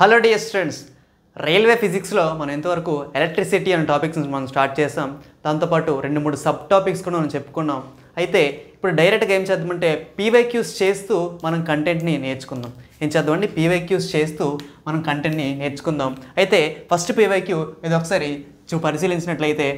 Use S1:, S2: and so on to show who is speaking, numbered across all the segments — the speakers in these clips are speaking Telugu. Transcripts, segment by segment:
S1: హలో డియర్ స్టూడెంట్స్, రైల్వే ఫిజిక్స్లో మనం ఎంతవరకు ఎలక్ట్రిసిటీ అనే టాపిక్స్ మనం స్టార్ట్ చేసాం. దాంతోపాటు 2-3 సబ్ టాపిక్స్ కూడా మనం చెప్పుకున్నాం. అయితే ఇప్పుడు డైరెక్ట్గా ఏం చేద్దామంటే పీవైక్యూస్ చేస్తూ మనం కంటెంట్ని నేర్చుకుందాం. ఏం చేద్దామండి, పీవైక్యూస్ చేస్తూ మనం కంటెంట్ని నేర్చుకుందాం. అయితే ఫస్ట్ పీవైక్యూ ఇది ఒకసారి పరిశీలించినట్లయితే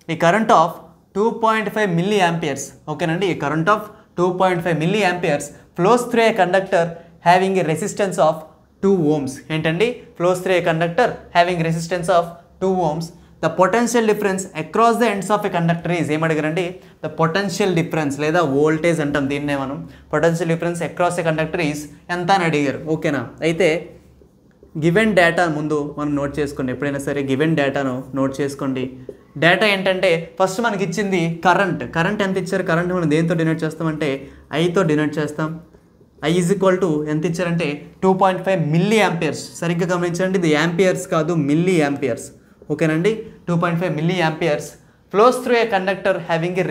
S1: ఈ కరెంట్ ఆఫ్ 2.5 మిల్లీ యాంపియర్స్, ఓకేనండి, ఈ current of 2.5 milli amperes flows through a conductor having a resistance of 2 ohms. ఏంటండి, flows through a conductor having resistance of 2 ohms. The potential difference across the ends of a conductor is ఏమడిగారండి, ద పొటెన్షియల్ డిఫరెన్స్ లేదా వోల్టేజ్ అంటాం దీన్నే మనం. Potential difference across a conductor is ఎంత అని అడిగారు, ఓకేనా. అయితే గివెన్ డేటా ముందు మనం నోట్ చేసుకోండి. ఎప్పుడైనా సరే గివెన్ డేటాను నోట్ చేసుకోండి. డేటా ఏంటంటే ఫస్ట్ మనకి ఇచ్చింది కరెంట్ ఎంత ఇచ్చారు, కరెంట్ మనం దేంతో డినోట్ చేస్తామంటే ఐతో డినోట్ చేస్తాం. I ఈజ్ ఈక్వల్ టు ఎంత ఇచ్చారంటే 2.5 మిల్లీ యాంపియర్స్. సరిగ్గా గమనించండి, ఇది యాంపియర్స్ కాదు మిల్లీ యాంపియర్స్, ఓకేనండి. 2.5 milli amperes flows through a conductor having a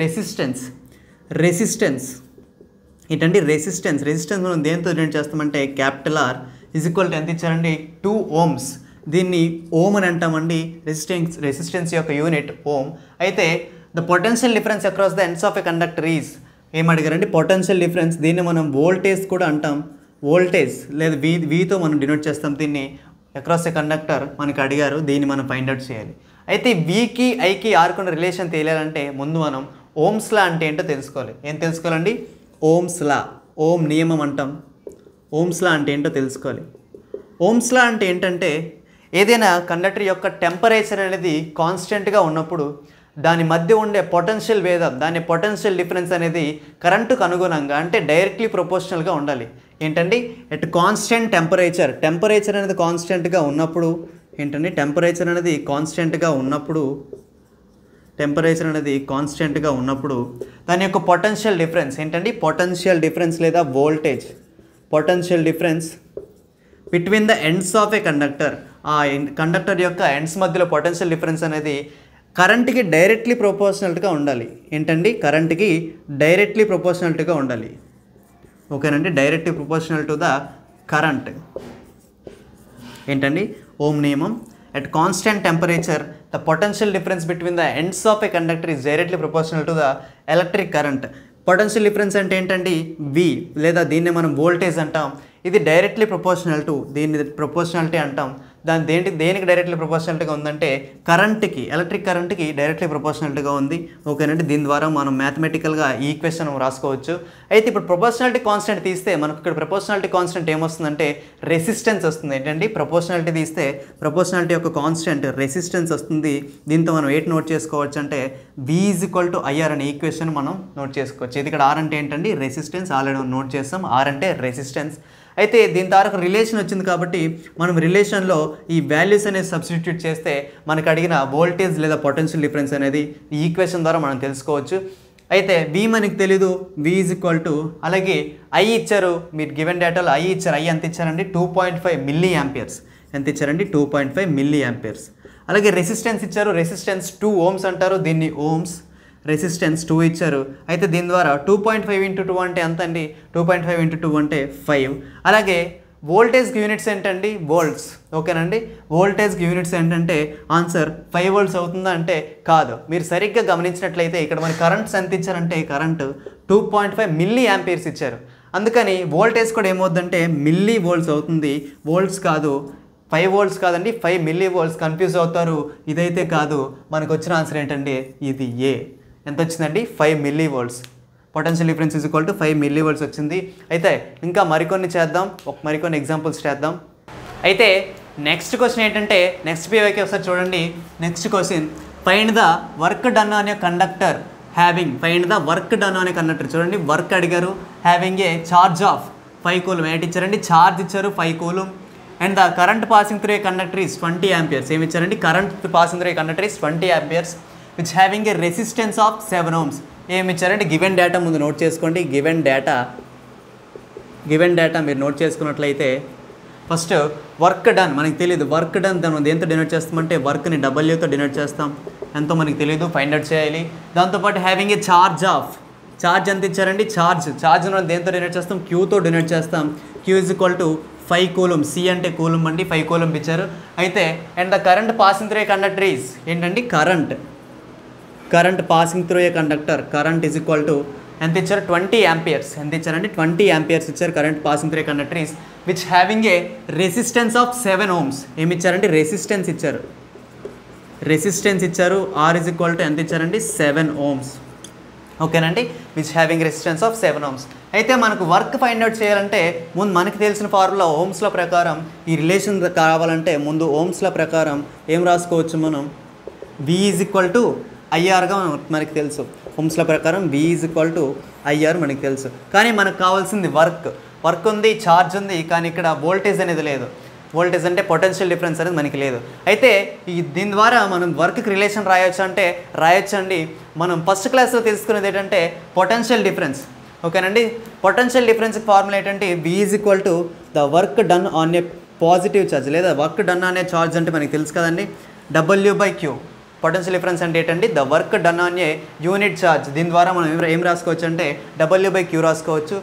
S1: resistance ఏంటండి, రెసిస్టెన్స్ మనం దేంతో డినోట్ చేస్తామంటే capital R is equal to ఎంత ఇచ్చారండి 2 ohms. దీన్ని ఓమ్ అని అంటామండి. రెసిస్టెన్స్ యొక్క యూనిట్ ఓమ్. అయితే the potential difference across the ends of a conductor is ఏమడిగారండి, పొటెన్షియల్ డిఫరెన్స్. దీన్ని మనం వోల్టేజ్ కూడా అంటాం. వోల్టేజ్ లేదా వీతో మనం డినోట్ చేస్తాం. దీన్ని అక్రాస్ ఎ కండక్టర్ మనకి అడిగారు, దీన్ని మనం ఫైండ్ అవుట్ చేయాలి. అయితే వీకి ఐకి ఆర్కున్న రిలేషన్ తెలియాలంటే ముందు మనం ఓమ్స్ లా అంటే ఏంటో తెలుసుకోవాలి. ఏం తెలుసుకోవాలండి, ఓమ్స్ లా, ఓమ్ నియమం అంటాం. ఓమ్స్ లా అంటే ఏంటో తెలుసుకోవాలి. ఓమ్స్ లా అంటే ఏంటంటే ఏదైనా కండక్టర్ యొక్క టెంపరేచర్ అనేది కాన్స్టెంట్గా ఉన్నప్పుడు దాని మధ్య ఉండే పొటెన్షియల్ భేదం, దాని పొటెన్షియల్ డిఫరెన్స్ అనేది కరెంటుకు అనుగుణంగా అంటే డైరెక్ట్లీ ప్రపోర్షనల్గా ఉండాలి. ఏంటండి, ఎట్ కాన్స్టెంట్ టెంపరేచర్ అనేది కాన్స్టెంట్గా ఉన్నప్పుడు ఏంటండి, టెంపరేచర్ అనేది కాన్స్టెంట్గా ఉన్నప్పుడు దాని యొక్క పొటెన్షియల్ డిఫరెన్స్ ఏంటండి, పొటెన్షియల్ డిఫరెన్స్ లేదా voltage, potential difference between the ends of A conductor. ఆ కండక్టర్ యొక్క ఎండ్స్ మధ్యలో పొటెన్షియల్ డిఫరెన్స్ అనేది కరెంట్కి డైరెక్ట్లీ ప్రపోర్షనల్గా ఉండాలి. ఏంటండి, కరెంట్కి డైరెక్ట్లీ ప్రపోర్షనల్గా ఉండాలి, ఓకేనండి. Directly proportional to the current ఏంటండి, ఓమ్ నియమం. At constant temperature the potential difference between the ends of A conductor is directly proportional to the electric current. Potential difference అంటే ఏంటండి వి, లేదా దీన్ని మనం వోల్టేజ్ అంటాం. ఇది డైరెక్ట్లీ ప్రపోర్షనల్ టు, దీన్ని ప్రపోర్షనాలిటీ అంటాం. దేనికి డైరెక్ట్లీ ప్రపోర్షనల్గా ఉందంటే కరెంట్కి, ఎలక్ట్రిక్ కరెంట్కి డైరెక్ట్లీ ప్రపోర్షనల్గా ఉంది, ఓకేనండి. దీని ద్వారా మనం మ్యాథమెటికల్గా ఈ ఈక్వేషన్ రాసుకోవచ్చు. అయితే ఇప్పుడు ప్రపోర్షనాలిటీ కాన్స్టెంట్ తీస్తే మనకు ఇక్కడ ప్రపోర్షనాలిటీ కాన్స్టెంట్ ఏమొస్తుందంటే రెసిస్టెన్స్ వస్తుంది. ఏంటండి, ప్రపోర్షనాలిటీ తీస్తే ప్రపోర్షనాలిటీ యొక్క కాన్స్టెంట్ రెసిస్టెన్స్ వస్తుంది. దీంతో మనం ఏంటి నోట్ చేసుకోవచ్చు అంటే V is equal to IR అనే ఈక్వేషన్ మనం నోట్ చేసుకోవచ్చు. ఇది ఇక్కడ R అంటే ఏంటండి రెసిస్టెన్స్, ఆల్రెడీ నోట్ చేస్తాం. R అంటే రెసిస్టెన్స్. అయితే దీని ద్వారా రిలేషన్ వచ్చింది కాబట్టి మనం రిలేషన్లో ఈ వాల్యూస్ అనేది సబ్స్టిట్యూట్ చేస్తే మనకు అడిగిన వోల్టేజ్ లేదా పొటెన్షియల్ డిఫరెన్స్ అనేది ఈ ఈక్వేషన్ ద్వారా మనం తెలుసుకోవచ్చు. అయితే V మనకి తెలీదు, V ఈజ్ ఈక్వల్ టు, అలాగే I ఇచ్చారు, మీరు గివెన్ డేటాలో I ఇచ్చారు. I ఎంత ఇచ్చారండి 2.5 మిల్లీ యాంపియర్స్. ఎంత ఇచ్చారండి 2.5 మిల్లీ యాంపియర్స్. అలాగే రెసిస్టెన్స్ ఇచ్చారు, రెసిస్టెన్స్ 2 ohms అంటారు, దీన్ని ఓమ్స్. రెసిస్టెన్స్ 2 ఇచ్చారు. అయితే దీని ద్వారా 2.5 × 2 అంటే ఎంత అండి, 2.5 × 2 అంటే 5. అలాగే వోల్టేజ్కి యూనిట్స్ ఏంటండి, వోల్ట్స్, ఓకేనండి. వోల్టేజ్కి యూనిట్స్ ఏంటంటే ఆన్సర్ 5 volts అవుతుందా అంటే కాదు. మీరు సరిగ్గా గమనించినట్లయితే ఇక్కడ మన కరెంట్స్ ఎంత ఇచ్చారంటే కరెంటు 2.5 మిల్లీ యాంపియర్స్ ఇచ్చారు. అందుకని వోల్టేజ్ కూడా ఏమవుతుందంటే మిల్లీ వోల్ట్స్ అవుతుంది, వోల్ట్స్ కాదు. 5 volts కాదండి, 5 మిల్లీ వోల్ట్స్. కన్ఫ్యూజ్ అవుతారు, ఇదైతే కాదు. మనకు వచ్చిన ఆన్సర్ ఏంటంటే ఇది ఏ. ఎంత వచ్చిందండి 5 milli volts. Potential difference is equal to 5 milli volts వచ్చింది. అయితే ఇంకా మరికొన్ని చేద్దాం, మరికొన్ని ఎగ్జాంపుల్స్ చేద్దాం. అయితే నెక్స్ట్ క్వశ్చన్ ఏంటంటే నెక్స్ట్ పీవైకి ఒకసారి చూడండి. Next question, find the work done on A conductor having, find the work done on A conductor. చూడండి, వర్క్ అడిగారు, having a charge of 5 coulomb. ఏంటి ఇచ్చారండి, ఛార్జ్ ఇచ్చారు 5 coulomb. And the current passing through a conductor is 20 amperes. ఏమి ఇచ్చారండి, current passing through a conductor is 20 amperes which having a resistance of 7 ohms. ఏమి ఇచ్చారంటే గివెన్ డేటా ముందు నోట్ చేసుకోండి. గివెన్ డేటా మీరు నోట్ చేసుకున్నట్లయితే ఫస్ట్ వర్క్ డన్ మనకి తెలియదు. వర్క్ డన్ దాన్ని దేంతో డినోట్ చేస్తామంటే వర్క్ని Wతో డినోట్ చేస్తాం. ఎంతో మనకి తెలియదు, ఫైండ్ అవుట్ చేయాలి. దాంతోపాటు హ్యావింగ్ ఏ ఛార్జ్ ఎంత ఇచ్చారండి, ఛార్జ్ మనం దేంతో డినోట్ చేస్తాం, Qతో డినోట్ చేస్తాం. Q is equal to 5 coulomb, C అంటే కూలుంబ్ అండి, 5 కూలుంబ్ ఇచ్చారు. అయితే and the current passing through a conductor is ఏంటండి current passing through a conductor current is equal to ఎంత ఇచ్చారు 20 యాంపియర్స్. ఎంత ఇచ్చారండి 20 యాంపియర్స్ ఇచ్చారు. Current passing through a conductor is which having a resistance of 7 ohms. ఏమి ఇచ్చారండి రెసిస్టెన్స్ ఇచ్చారు. ఆర్ ఈజ్ ఈక్వల్ టు ఎంత ఇచ్చారండి 7 ohms. ఓకేనండి, which having resistance of 7 ohms. అయితే మనకు వర్క్ ఫైండ్ అవుట్ చేయాలంటే ముందు మనకి తెలిసిన ఫార్ములా ఓమ్స్ల ప్రకారం ఈ రిలేషన్ కావాలంటే ముందు ఓమ్స్ల ప్రకారం ఏం రాసుకోవచ్చు మనం, V ఈజ్ ఈక్వల్ టు ఐఆర్గా మనకి తెలుసు. ఓమ్స్ల ప్రకారం V is equal to IR మనకి తెలుసు. కానీ మనకు కావాల్సింది వర్క్ ఉంది, ఛార్జ్ ఉంది, కానీ ఇక్కడ వోల్టేజ్ అనేది లేదు. వోల్టేజ్ అంటే పొటెన్షియల్ డిఫరెన్స్ అనేది మనకి లేదు. అయితే దీని ద్వారా మనం వర్క్కి రిలేషన్ రాయొచ్చండి. మనం ఫస్ట్ క్లాస్లో తెలుసుకునేది ఏంటంటే పొటెన్షియల్ డిఫరెన్స్. ఓకేనండి, పొటెన్షియల్ డిఫరెన్స్కి ఫార్ములా ఏంటంటే V is equal to the work done on a positive charge, లేదా work done on a charge అంటే మనకి తెలుసు కదండి W/Q. పొటెన్షియల్ డిఫరెన్స్ అంటే ఏంటంటే the work done on a unit charge. దీని ద్వారా మనం ఏం రాసుకోవచ్చు అంటే W/Q రాసుకోవచ్చు.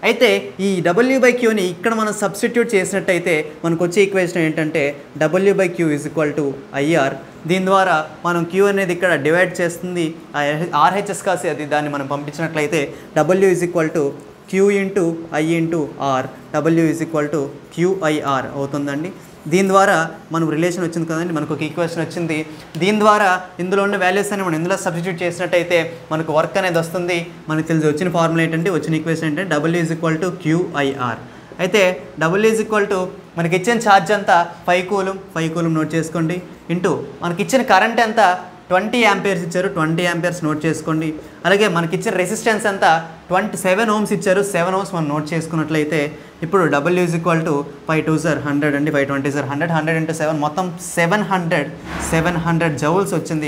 S1: అయితే ఈ W/Qని ఇక్కడ మనం సబ్స్టిట్యూట్ చేసినట్టయితే మనకు వచ్చే ఈక్వేషన్ ఏంటంటే W/Q is equal to IR. దీని ద్వారా మనం Q అనేది ఇక్కడ డివైడ్ చేస్తుంది, RHS కాసి అది దాన్ని మనం పంపించినట్లయితే W is equal to Q into I into R, W is equal to QIR అవుతుందండి. దీని ద్వారా మనం రిలేషన్ వచ్చింది కదండి, మనకు ఒక ఈక్వేషన్ వచ్చింది. దీని ద్వారా ఇందులో ఉన్న వాల్యూస్ అని మనం ఇందులో సబ్స్టిట్యూట్ చేసినట్టయితే మనకు వర్క్ అనేది వస్తుంది. మనకు తెలిసి వచ్చిన ఫార్ములా ఏంటంటే, వచ్చిన ఈక్వేషన్ ఏంటంటే W is equal to QIR. అయితే W ఈజ్ ఈక్వల్ టు మనకి ఇచ్చిన ఛార్జ్ అంతా 5 కూలుంబ్ నోట్ చేసుకోండి, ఇంటూ మనకి ఇచ్చిన కరెంట్ ఎంత 20 యాంపియర్స్ ఇచ్చారు, 20 యాంపియర్స్ నోట్ చేసుకోండి. అలాగే మనకి ఇచ్చిన రెసిస్టెన్స్ అంతా 7 ohms ఇచ్చారు, 7 ohms మనం నోట్ చేసుకున్నట్లయితే ఇప్పుడు W ఈజ్ ఈక్వల్ టు 5 2 100 అండి, 5 20 100, 100 into 7 మొత్తం 700 జౌల్స్ వచ్చింది.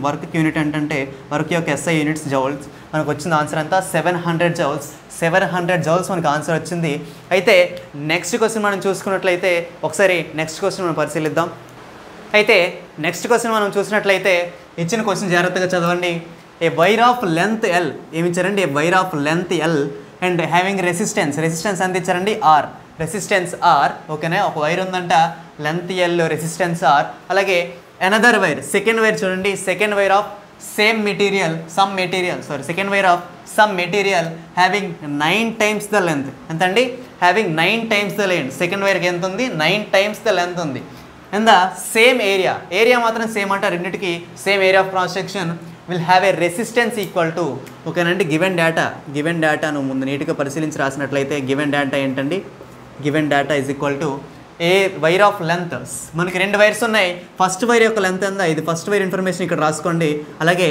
S1: వర్క్ యూనిట్ ఏంటంటే వర్క్ యొక్క SI యూనిట్స్ జౌల్స్. మనకు వచ్చిన ఆన్సర్ అంతా 700 జౌల్స్ మనకు ఆన్సర్ వచ్చింది. అయితే నెక్స్ట్ క్వశ్చన్ మనం చూసుకున్నట్లయితే ఒకసారి నెక్స్ట్ క్వశ్చన్ మనం పరిశీలిద్దాం. అయితే నెక్స్ట్ క్వశ్చన్ మనం చూసినట్లయితే ఇచ్చిన క్వశ్చన్ జాగ్రత్తగా చదవండి. A wire of length L ఏమి ఇచ్చారండి, a wire of length L and having resistance ఎంత ఇచ్చారండి రెసిస్టెన్స్ ఆర్. ఓకేనా, ఒక వైర్ ఉందంట, లెంత్ ఎల్, రెసిస్టెన్స్ ఆర్. అలాగే అనదర్ వైర్, సెకండ్ వైర్ చూడండి, second wire of second wire of some material having 9 times the length. ఎంతండి, having 9 times the length. Second వైర్కి ఎంత ఉంది, 9 times ద లెంత్ ఉంది. అండ్ ద సేమ్ ఏరియా మాత్రం సేమ్ అంట, రెండింటికి same area of cross section will have a resistance equal to. ఓకేనండి, గివెన్ డేటా నువ్వు ముందు నీట్గా పరిశీలించి రాసినట్లయితే గివెన్ డేటా ఏంటండి, given data is equal to A wire of length. మనకి 2 వైర్స్ ఉన్నాయి. ఫస్ట్ వైర్ యొక్క లెంత్ ఎంత, ఇది ఫస్ట్ వైర్ ఇన్ఫర్మేషన్ ఇక్కడ రాసుకోండి. అలాగే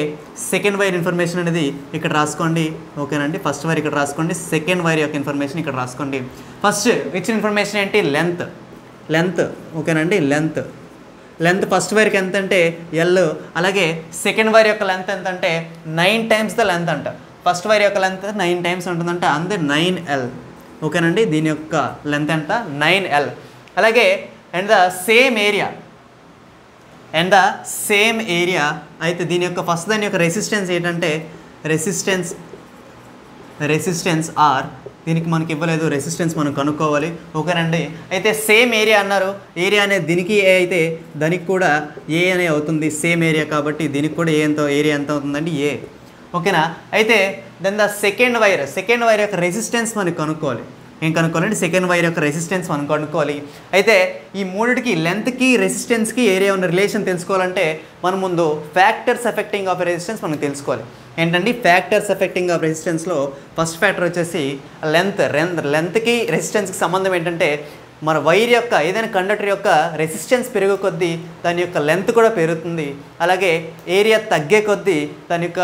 S1: సెకండ్ వైర్ ఇన్ఫర్మేషన్ అనేది ఇక్కడ రాసుకోండి. ఓకేనండి, ఫస్ట్ వైర్ ఇక్కడ రాసుకోండి, సెకండ్ వైర్ యొక్క ఇన్ఫర్మేషన్ ఇక్కడ రాసుకోండి. ఫస్ట్ ఇచ్చిన ఇన్ఫర్మేషన్ ఏంటి, లెంత్. ఓకేనండి, లెంత్ ఫస్ట్ వైర్కి ఎంత అంటే ఎల్. అలాగే సెకండ్ వైర్ యొక్క లెంత్ ఎంత అంటే 9 times ద లెంత్ అంట. ఫస్ట్ వైర్ యొక్క లెంత్ 9 times ఉంటుందంట, అంతే 9L. ఓకేనండి, దీని యొక్క లెంత్ ఎంత 9L. అలాగే అండ్ ద సేమ్ ఏరియా అయితే దీని యొక్క ఫస్ట్ దాని యొక్క రెసిస్టెన్స్ ఏంటంటే రెసిస్టెన్స్ ఆర్. దీనికి మనకి ఇవ్వలేదు, రెసిస్టెన్స్ మనం కనుక్కోవాలి. ఓకేనండి, అయితే సేమ్ ఏరియా అన్నారు. ఏరియా అనేది దీనికి ఏ అయితే దానికి కూడా ఏ అనే అవుతుంది, సేమ్ ఏరియా కాబట్టి దీనికి కూడా ఏరియా ఎంత అవుతుందండి, ఏ. ఓకేనా, అయితే దెన్ ద సెకండ్ వైర్ యొక్క రెసిస్టెన్స్ మనకి కనుక్కోవాలి. ఏం కనుక్కోవాలంటే సెకండ్ వైర్ యొక్క రెసిస్టెన్స్ మనం కనుక్కోవాలి. అయితే ఈ మూడిటికి లెంత్కి రెసిస్టెన్స్కి ఏరియా ఉన్న రిలేషన్ తెలుసుకోవాలంటే మనం ముందు ఫ్యాక్టర్స్ ఎఫెక్టింగ్ ఆఫ్ రెసిస్టెన్స్ మనం తెలుసుకోవాలి. ఏంటండి, ఫ్యాక్టర్స్ ఎఫెక్టింగ్ ఆఫ్ రెసిస్టెన్స్లో ఫస్ట్ ఫ్యాక్టర్ వచ్చేసి లెంత్కి రెసిస్టెన్స్కి సంబంధం ఏంటంటే మన వైర్ యొక్క ఏదైనా కండక్టర్ యొక్క రెసిస్టెన్స్ పెరిగే కొద్దీ దాని యొక్క లెంత్ కూడా పెరుగుతుంది. అలాగే ఏరియా తగ్గే కొద్దీ దాని యొక్క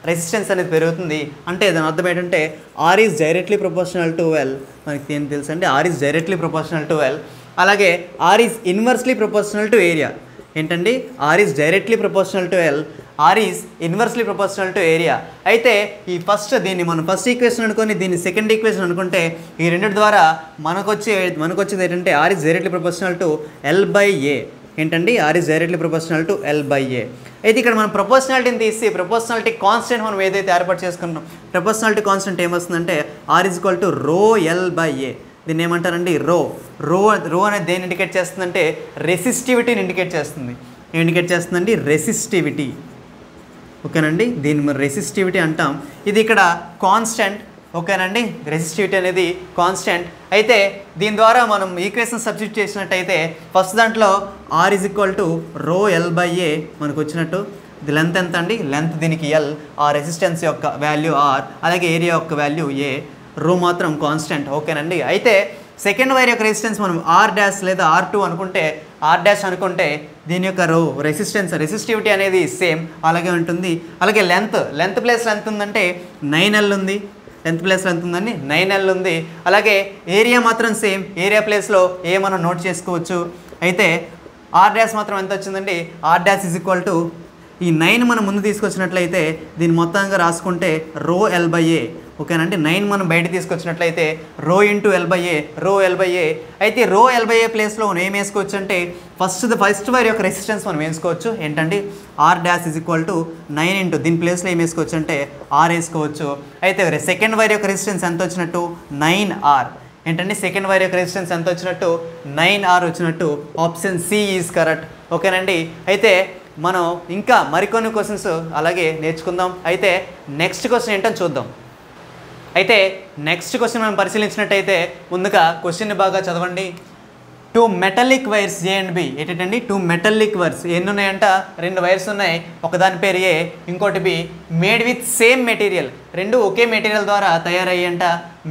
S1: రెసిస్టెన్స్ అనేది పెరుగుతుంది. అంటే దాని అర్థం ఏంటంటే R is directly proportional to L. మనకి ఏం తెలుసు అంటే R is directly proportional to L. అలాగే R is inversely proportional to area. ఏంటండి, R is directly proportional to L, R is inversely proportional to area. అయితే ఈ దీన్ని మనం ఫస్ట్ ఈక్వేషన్ అనుకొని దీన్ని సెకండ్ ఈక్వేషన్ అనుకుంటే ఈ రెండింటి ద్వారా మనకు వచ్చేది ఏంటంటే R is directly proportional to L/A. ఏంటండి, R is directly proportional to L/A. అయితే ఇక్కడ మనం ప్రపోర్షనాలిటీని తీసి ప్రపోర్షనాలిటీ కాన్స్టెంట్ మనం ఏదైతే ఏర్పాటు చేసుకున్నాం, ప్రపోర్షనాలిటీ కాన్స్టెంట్ ఏమొస్తుందంటే R is equal to ρL/A. దీన్ని ఏమంటారండి రో. రో అనేది దేన్ని ఇండికేట్ చేస్తుందంటే రెసిస్టివిటీని ఇండికేట్ చేస్తుంది. ఇండికేట్ చేస్తుందండి రెసిస్టివిటీ. ఓకేనండి, దీన్ని మనం రెసిస్టివిటీ అంటాం. ఇది ఇక్కడ కాన్స్టెంట్. ఓకేనండి, రెసిస్టివిటీ అనేది కాన్స్టెంట్. అయితే దీని ద్వారా మనం ఈక్వేషన్ సబ్స్టిట్యూట్ చేసినట్టయితే ఫస్ట్ దాంట్లో R ఈజ్ ఈక్వల్ టు రో L/A మనకు వచ్చినట్టు. ఇది లెంత్ ఎంత అండి? లెంత్ దీనికి L, ఆ రెసిస్టెన్స్ యొక్క వాల్యూ R, అలాగే ఏరియా యొక్క వాల్యూ A, రో మాత్రం కాన్స్టెంట్. ఓకేనండి, అయితే సెకండ్ వైర్ యొక్క రెసిస్టెన్స్ మనం R' లేదా R2 అనుకుంటే, R' అనుకుంటే దీని యొక్క రో రెసిస్టివిటీ అనేది సేమ్ అలాగే ఉంటుంది. అలాగే లెంత్ ప్లేస్లో ఎంత ఉందంటే 9L ఉంది. లెంత్ ప్లేస్లో ఎంత ఉందండి? 9L ఉంది. అలాగే ఏరియా మాత్రం సేమ్. ఏరియా ప్లేస్లో ఏ మనం నోట్ చేసుకోవచ్చు. అయితే R' మాత్రం ఎంత వచ్చిందండి? R' ఈజ్ ఈక్వల్ టు ఈ 9 మనం ముందు తీసుకొచ్చినట్లయితే దీన్ని మొత్తంగా రాసుకుంటే రో L/A. ఓకేనండి, 9 మనం బయట తీసుకొచ్చినట్లయితే రో ఇంటూ L/A. అయితే రో L/A ప్లేస్లో మనం ఏం వేసుకోవచ్చు అంటే ఫస్ట్ వైర్ యొక్క రెసిస్టెన్స్ మనం వేసుకోవచ్చు. ఏంటండి? R' is equal to 9 into దీని ప్లేస్లో ఏం వేసుకోవచ్చు అంటే R వేసుకోవచ్చు. అయితే సెకండ్ వైర్ యొక్క రెసిస్టెన్స్ ఎంత వచ్చినట్టు? 9R. ఏంటండి? సెకండ్ వైర్ యొక్క రెసిస్టెన్స్ ఎంత వచ్చినట్టు? 9R వచ్చినట్టు. Option C is correct. ఓకేనండి, అయితే మనం ఇంకా మరికొన్ని క్వశ్చన్స్ అలాగే నేర్చుకుందాం. అయితే నెక్స్ట్ క్వశ్చన్ ఏంటని చూద్దాం. అయితే నెక్స్ట్ క్వశ్చన్ మనం పరిశీలించినట్టయితే ముందుగా క్వశ్చన్ని బాగా చదవండి. 2 metallic wires A and B. ఏంటండి? 2 మెటలిక్ వైర్స్. ఎన్ని ఉన్నాయంట? 2 వైర్స్ ఉన్నాయి. ఒకదాని పేరు A, ఇంకోటి B. Made with same material. రెండు ఒకే మెటీరియల్ ద్వారా తయారయ్యంట.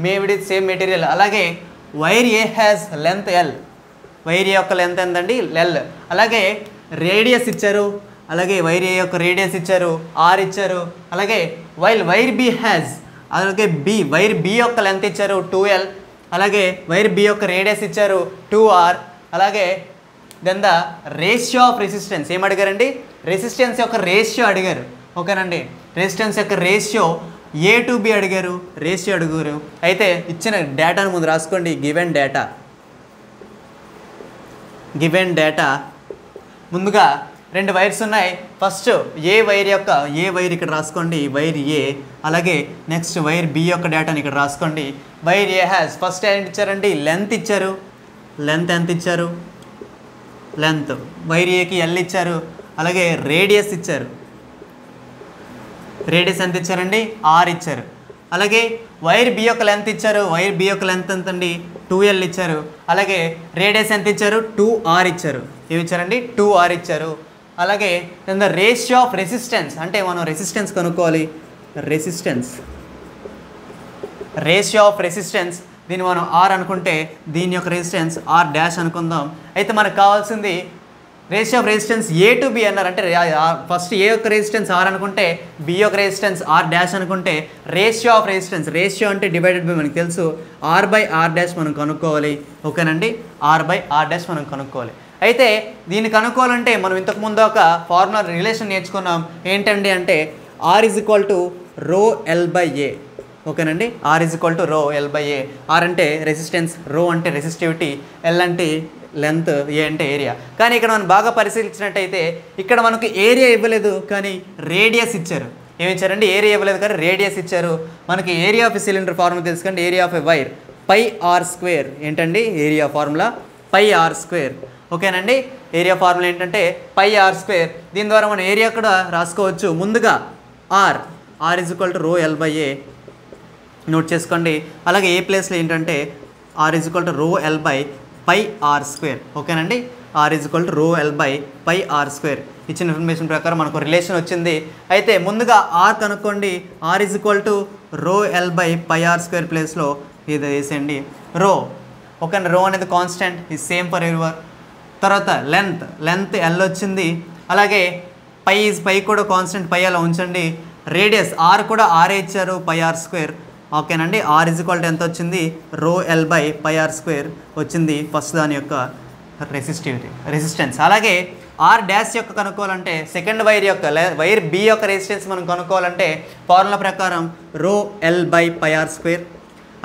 S1: Made with same material. అలాగే wire A has length L. Wire A యొక్క లెంత్ ఎంతండి? L. అలాగే రేడియస్ ఇచ్చారు. అలాగే వైర్ A యొక్క రేడియస్ ఇచ్చారు, R ఇచ్చారు. అలాగే వైర్ B హ్యాస్, అలాగే వైర్ B యొక్క లెంత్ ఇచ్చారు 2L. అలాగే వైర్ B యొక్క రేడియస్ ఇచ్చారు 2R. అలాగే then the ratio of resistance ఏం అడిగారండి? రెసిస్టెన్స్ యొక్క రేషియో అడిగారు. ఓకేనండి, రెసిస్టెన్స్ యొక్క రేషియో A to B అడిగారు, రేషియో అడిగారు. అయితే ఇచ్చిన డేటాను ముందు రాసుకోండి. గివెన్ డేటా ముందుగా 2 వైర్స్ ఉన్నాయి. ఫస్ట్ ఏ వైర్ ఇక్కడ రాసుకోండి, వైర్ A. అలాగే నెక్స్ట్ వైర్ B యొక్క డేటాని ఇక్కడ రాసుకోండి. వైర్ A హ్యాస్ ఫస్ట్ ఏంటి ఇచ్చారండి? లెంత్ ఇచ్చారు. లెంత్ ఎంత ఇచ్చారు? లెంత్. వైర్ Aకి L ఇచ్చారు. అలాగే రేడియస్ ఇచ్చారు. రేడియస్ ఎంత ఇచ్చారండి? R ఇచ్చారు. అలాగే వైర్ B యొక్క లెంత్ ఇచ్చారు. వైర్ B యొక్క లెంత్ ఎంత అండి? 2L ఇచ్చారు. అలాగే రేడియస్ ఎంత ఇచ్చారు? 2R ఇచ్చారు. ఏమి ఇచ్చారండి? 2R ఇచ్చారు. అలాగే ద రేషియో ఆఫ్ రెసిస్టెన్స్, అంటే మనం రెసిస్టెన్స్ కనుక్కోవాలి. రేషియో ఆఫ్ రెసిస్టెన్స్ దీన్ని మనం R అనుకుంటే దీని యొక్క రెసిస్టెన్స్ R' అనుకుందాం. అయితే మనకు కావాల్సింది ratio of resistance A to B అన్నారు. అంటే ఫస్ట్ A యొక్క రెసిస్టెన్స్ R అనుకుంటే B యొక్క రెసిస్టెన్స్ R' అనుకుంటే రేషియో ఆఫ్ రెసిస్టెన్స్, రేషియో అంటే డివైడెడ్ బై మనకు తెలుసు R/R' మనం కనుక్కోవాలి. ఓకేనండి, R/R' మనం కనుక్కోవాలి. అయితే దీన్ని కనుక్కోవాలంటే మనం ఇంతకుముందు ఒక ఫార్ములా రిలేషన్ నేర్చుకున్నాం. ఏంటండి అంటే R ఈజ్ ఈక్వల్ టు రో L/A. ఓకేనండి, R ఈజ్ ఈక్వల్ టు రో L/A. R అంటే రెసిస్టెన్స్, రో అంటే రెసిస్టివిటీ, L అంటే లెంత్, A అంటే ఏరియా. కానీ ఇక్కడ మనం బాగా పరిశీలించినట్టయితే ఇక్కడ మనకు ఏరియా ఇవ్వలేదు కానీ రేడియస్ ఇచ్చారు. ఏమి ఇచ్చారండి? ఏరియా ఇవ్వలేదు కానీ రేడియస్ ఇచ్చారు. మనకి area of a cylinder formula తెలుసుకోండి. Area of a wire πr². ఏంటండి? Area formula πr². ఓకేనండి, ఏరియా ఫార్ములా ఏంటంటే πr². దీని ద్వారా మనం ఏరియా కూడా రాసుకోవచ్చు. ముందుగా R ఈజ్ ఈక్వల్ టు రో L/A నోట్ చేసుకోండి. అలాగే ఏ ప్లేస్లో ఏంటంటే R ఈజ్ ఈక్వల్ టు రో L/πr². ఓకేనండి, R ఈజ్ ఈక్వల్ టు రో L/πr². ఇచ్చిన ఇన్ఫర్మేషన్ ప్రకారం మనకు రిలేషన్ వచ్చింది. అయితే ముందుగా R కనుక్కోండి. R ఈజ్ ఈక్వల్ టు రో L/πr² ప్లేస్లో ఇది వేసేయండి రో. ఓకే, రో అనేది కాన్స్టెంట్, ఇది సేమ్ ఫర్ ఎవర్. తర్వాత లెంత్ L వచ్చింది. అలాగే పై కూడా కాన్స్టెంట్, పై అలా ఉంచండి. రేడియస్ R కూడా R ఇచ్చారు, πr². ఓకేనండి, R ఈజ్ ఈక్వల్ టు ఎంత వచ్చింది? రో L/πr² వచ్చింది ఫస్ట్ దాని యొక్క రెసిస్టెన్స్. అలాగే R' యొక్క కనుక్కోవాలంటే సెకండ్ వైర్ B యొక్క రెసిస్టెన్స్ మనం కనుక్కోవాలంటే ఫార్ములా ప్రకారం రో L/πr².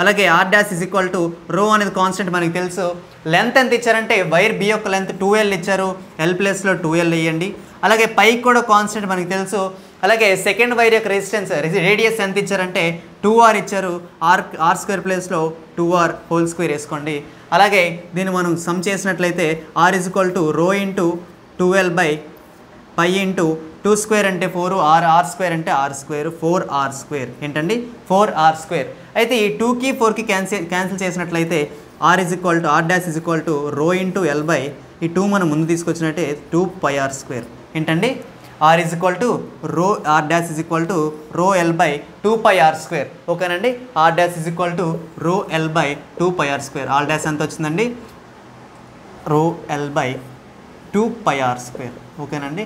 S1: అలాగే R' ఈజ్ ఈక్వల్ టు రో అనేది కాన్స్టెంట్ మనకి తెలుసు. లెంత్ ఎంత ఇచ్చారంటే వైర్ B యొక్క లెంత్ 2L ఇచ్చారు, L ప్లేస్లో 2L వేయండి. అలాగే పైకి కూడా కాన్స్టెంట్ మనకి తెలుసు. అలాగే సెకండ్ వైర్ యొక్క రెసిస్టెన్స్ రేడియస్ ఎంత ఇచ్చారంటే 2r ఇచ్చారు, r స్క్వేర్ ప్లేస్లో 2r హోల్ స్క్వేర్ వేసుకోండి. అలాగే దీన్ని మనం సమ్ చేసినట్లయితే r equal to rho into 12/π into 2 square అంటే 4, r స్క్వేర్ అంటే r స్క్వేర్, 4r స్క్వేర్ ఏంటండి 4r స్క్వేర్. అయితే ఈ 2కి 4కి క్యాన్సిల్ చేసినట్లయితే r dash is equal to rho into l/, ఈ 2 మనం ముందు తీసుకొచ్చినట్టే 2πr స్క్వేర్ ఏంటండి r is equal to r dash is equal to రో l/2πr స్క్వేర్. ఓకేనండి, r dash is equal to రో l/2πr స్క్వేర్. r డాష్ ఎంత వచ్చిందండి రో l/2πr స్క్వేర్. ఓకేనండి,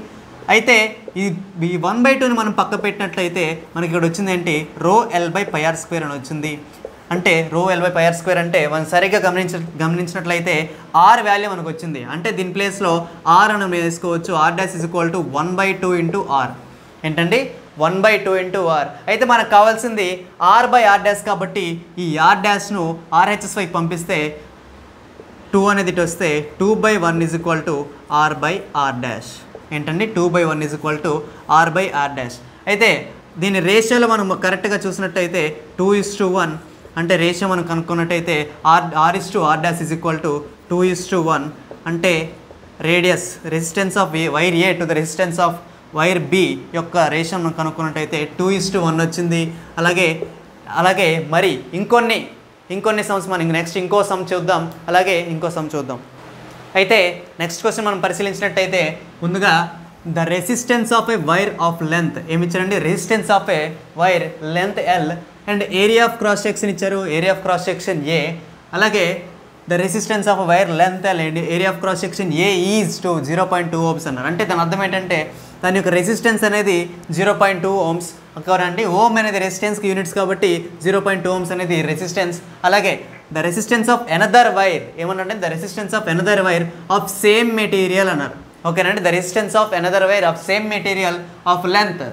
S1: అయితే ఈ 1/2ని మనం పక్క పెట్టినట్లయితే మనకి ఇక్కడ వచ్చింది ఏంటి రో l/πr స్క్వేర్ అని వచ్చింది. అంటే రో l/πr స్క్వేర్ అంటే మనం సరిగ్గా గమనించినట్లయితే r వాల్యూ మనకు వచ్చింది. అంటే దీని ప్లేస్లో r అని వేసుకోవచ్చు. r dash is equal to 1/2 into r ఏంటండి 1/2 ఇంటూ r. అయితే మనకు కావాల్సింది r/r డాష్ కాబట్టి ఈ r డాష్ను RHS పంపిస్తే 2 అనేది ఇటు వస్తే 2/1 is equal to r/r dash ఏంటండి 2/1 is equal to r/r dash. అయితే దీని రేషియోలో మనం కరెక్ట్గా చూసినట్టయితే 2:1 అంటే రేషియో మనం కనుక్కున్నట్టయితే r dash is equal to 2:1 అంటే radius resistance of wire A to the resistance of wire B యొక్క రేషియో మనం కనుక్కున్నట్టయితే 2:1 వచ్చింది. అలాగే మరి ఇంకొన్ని సమ్స్ మనం నెక్స్ట్ ఇంకో సమ్ చూద్దాం. అలాగే ఇంకో సమ్ చూద్దాం. అయితే నెక్స్ట్ క్వశ్చన్ మనం పరిశీలించినట్టయితే ముందుగా the resistance of a wire of length ఏమి ఇచ్చారండి resistance of a wire length L and area of cross section ఇచ్చారు, area of cross section A. అలాగే the resistance of wire length L and area of cross section A is to 0.2 ohms అన్నారు. అంటే దాని అర్థం ఏంటంటే దాని యొక్క రెసిస్టెన్స్ అనేది 0.2 ohms అండి. ఓమ్ అనేది రెసిస్టెన్స్కి యూనిట్స్ కాబట్టి 0.2 ohms అనేది రెసిస్టెన్స్. అలాగే the resistance of another wire ఏమన్నారంటే the resistance of another wire of same material అన్నారు. ఓకేనండి, the resistance of another wire of same material of length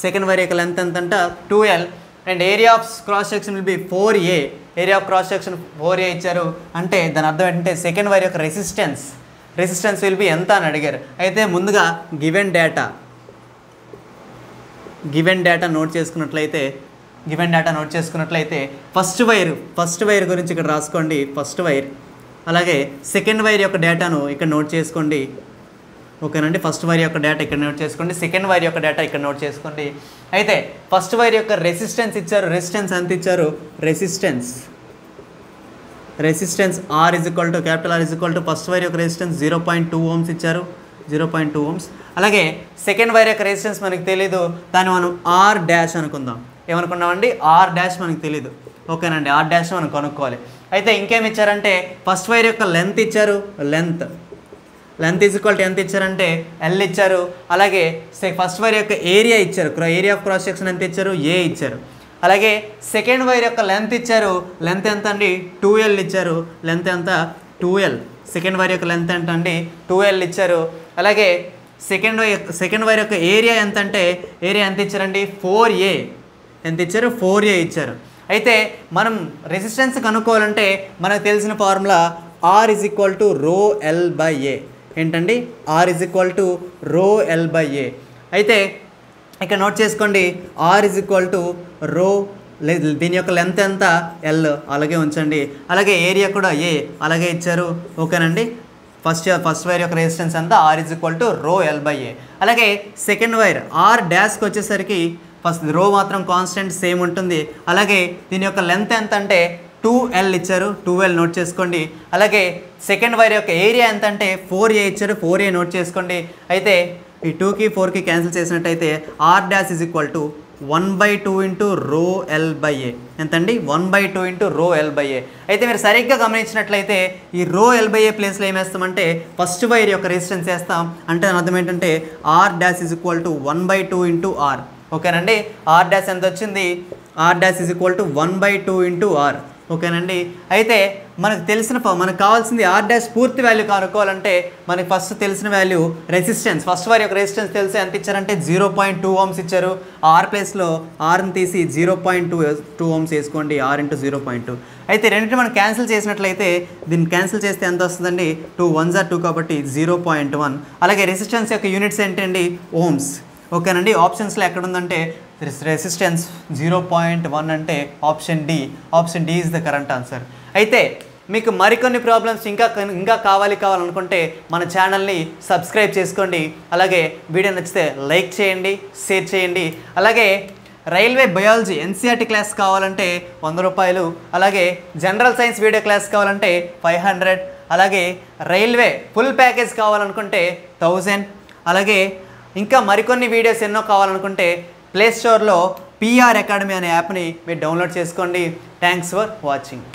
S1: second wire యొక్క లెంత్ ఎంత అంట 2l and area of cross section will be 4a. Area of cross section 4a ఇచ్చారు. అంటే దాని అర్థం ఏంటంటే సెకండ్ వైర్ యొక్క రెసిస్టెన్స్ విల్ బి ఎంత అని అడిగారు. అయితే ముందుగా గివెన్ డేటా నోట్ చేసుకున్నట్లయితే ఫస్ట్ వైర్ గురించి ఇక్కడ రాసుకోండి ఫస్ట్ వైర్. అలాగే సెకండ్ వైర్ యొక్క డేటాను ఇక్కడ నోట్ చేసుకోండి. ఓకేనండి, ఫస్ట్ వైర్ యొక్క డేటా ఇక్కడ నోట్ చేసుకోండి, సెకండ్ వైర్ యొక్క డేటా ఇక్కడ నోట్ చేసుకోండి. అయితే ఫస్ట్ వైర్ యొక్క రెసిస్టెన్స్ ఇచ్చారు. రెసిస్టెన్స్ ఎంత ఇచ్చారు resistance r is equal to capital R is equal to first wire యొక్క రెసిస్టెన్స్ 0.2 ohms ఇచ్చారు, 0.2 ohms. అలాగే సెకండ్ వైర్ యొక్క రెసిస్టెన్స్ మనకు తెలీదు, దాన్ని మనం r డాష్ అనుకుందాం. ఏమనుకున్నామండి r డాష్ మనకు తెలీదు. ఓకేనండి, r డాష్ మనం కనుక్కోవాలి. అయితే ఇంకేమి ఇచ్చారంటే ఫస్ట్ వైర్ యొక్క లెంత్ ఇచ్చారు, లెంత్ ఈజ్ ఈక్వల్ టు ఎంత ఇచ్చారంటే ఎల్ ఇచ్చారు. అలాగే ఫస్ట్ వైర్ యొక్క ఏరియా ఇచ్చారు, ఏరియా ఆఫ్ క్రాస్ సెక్షన్ ఎంత ఇచ్చారు ఏ ఇచ్చారు. అలాగే సెకండ్ వైర్ యొక్క లెంత్ ఇచ్చారు, లెంత్ ఎంత అండి 2l ఇచ్చారు, లెంత్ ఎంత 2l. సెకండ్ వైర్ యొక్క లెంత్ ఎంత అండి 2l ఇచ్చారు. అలాగే సెకండ్ వైర్ యొక్క ఏరియా ఎంత అంటే ఏరియా ఎంత ఇచ్చారండి 4a ఎంత ఇచ్చారు 4a ఇచ్చారు. అయితే మనం రెసిస్టెన్స్ కనుక్కోవాలంటే మనకు తెలిసిన formula r is equal to రో l/a ఏంటండి r ఈజ్ ఈక్వల్ టు రో l/a. అయితే ఇక్కడ నోట్ చేసుకోండి r ఈజ్ ఈక్వల్ టు రో దీని యొక్క లెంత్ ఎంత l అలాగే ఉంచండి. అలాగే ఏరియా కూడా a అలాగే ఇచ్చారు. ఓకేనండి, ఫస్ట్ వైర్ యొక్క రెసిస్టెన్స్ అంతా r ఈజ్ ఈక్వల్ టు రో l/a. అలాగే సెకండ్ వైర్ r డాష్కి వచ్చేసరికి ఫస్ట్ రో మాత్రం కాన్స్టెంట్ సేమ్ ఉంటుంది. అలాగే దీని యొక్క లెంత్ ఎంత అంటే 2l ఇచ్చారు, 2l నోట్ చేసుకోండి. అలాగే సెకండ్ వైర్ యొక్క ఏరియా ఎంత అంటే 4a ఇచ్చారు, 4a నోట్ చేసుకోండి. అయితే ఈ 2కి 4కి క్యాన్సిల్ చేసినట్టయితే r dash is equal to 1/2 into రో l/a ఎంతండి 1/2 ఇంటూ రో l/a. అయితే మీరు సరిగ్గా గమనించినట్లయితే ఈ రో l/a ప్లేస్లో ఏం వేస్తామంటే ఫస్ట్ వైర్ యొక్క రెసిస్టెన్స్ వేస్తాం. అంటే దాని అర్థం ఏంటంటే r dash is equal to 1/2 into r. ఓకేనండి, r డాష్ ఎంత వచ్చింది r dash is equal to 1/2 into r. ఓకేనండి, అయితే మనకు కావాల్సింది r డాష్ పూర్తి వాల్యూ కనుక్కోవాలంటే మనకి ఫస్ట్ తెలిసిన వాల్యూ రెసిస్టెన్స్ ఫస్ట్ వైర్ యొక్క రెసిస్టెన్స్ తెలిసి ఎంత ఇచ్చారంటే 0.2 ohms ఇచ్చారు. r ప్లేస్లో rని తీసి 0.2 ohms వేసుకోండి, r ఇంటూ 0.2. అయితే రెండింటిని మనం క్యాన్సిల్ చేసినట్లయితే దీన్ని క్యాన్సిల్ చేస్తే ఎంత వస్తుందండి 2 1s are 2 కాబట్టి 0.1. అలాగే రెసిస్టెన్స్ యొక్క యూనిట్స్ ఏంటండి ఓమ్స్. ఓకేనండి, ఆప్షన్స్లో ఎక్కడ ఉందంటే దిస్ రెసిస్టెన్స్ 0.1 అంటే option D is the correct answer. అయితే మీకు మరికొన్ని ప్రాబ్లమ్స్ ఇంకా కావాలనుకుంటే మన ఛానల్ని సబ్స్క్రైబ్ చేసుకోండి. అలాగే వీడియో నచ్చితే లైక్ చేయండి, షేర్ చేయండి. అలాగే రైల్వే బయాలజీ ఎన్సీఆర్టీ క్లాస్ కావాలంటే 100 రూపాయలు, అలాగే జనరల్ సైన్స్ వీడియో క్లాస్ కావాలంటే 500, అలాగే రైల్వే ఫుల్ ప్యాకేజ్ కావాలనుకుంటే 1000. అలాగే ఇంకా మరికొన్ని వీడియోస్ ఎన్నో కావాలనుకుంటే ప్లే స్టోర్లో పిఆర్ అకాడమీ అనే యాప్ని మీరు డౌన్లోడ్ చేసుకోండి. Thanks for watching.